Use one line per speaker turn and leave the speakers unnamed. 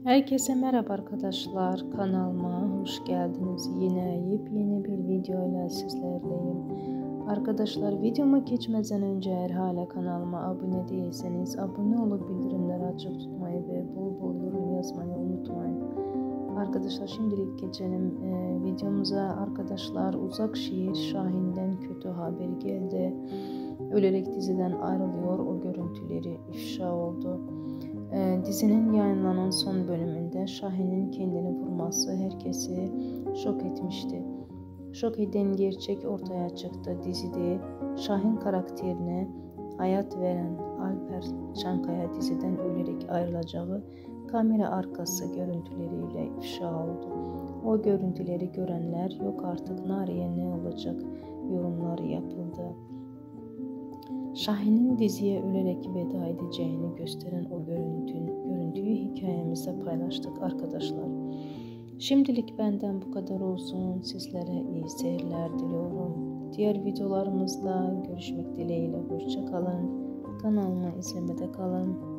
Herkese merhaba arkadaşlar. Kanalıma hoş geldiniz. Yine yepyeni bir video ile sizlerleyim. Arkadaşlar videoma geçmeden önce eğer hala kanalıma abone değilseniz abone olup bildirimleri açık tutmayı ve bol bol yorum yazmayı unutmayın. Arkadaşlar şimdilik geçelim videomuza. Arkadaşlar Uzak Şehir Şahin'den kötü haber geldi. Ölerek diziden ayrılıyor. O görüntüleri ifşa oldu. Dizinin yayınlanan son bölümünde Şahin'in kendini vurması herkesi şok etmişti. Şok eden gerçek ortaya çıktı. Dizide Şahin karakterine hayat veren Alper Çankaya diziden ölerek ayrılacağı kamera arkası görüntüleriyle ifşa oldu. O görüntüleri görenler yok artık Nariye ne olacak yorumları yapıldı. Şahin'in diziye ölerek veda edeceğini gösteren o görüntüyü hikayemizde paylaştık arkadaşlar. Şimdilik benden bu kadar olsun. Sizlere iyi seyirler diliyorum. Diğer videolarımızda görüşmek dileğiyle. Hoşça kalın. Kanalıma izlemede kalın.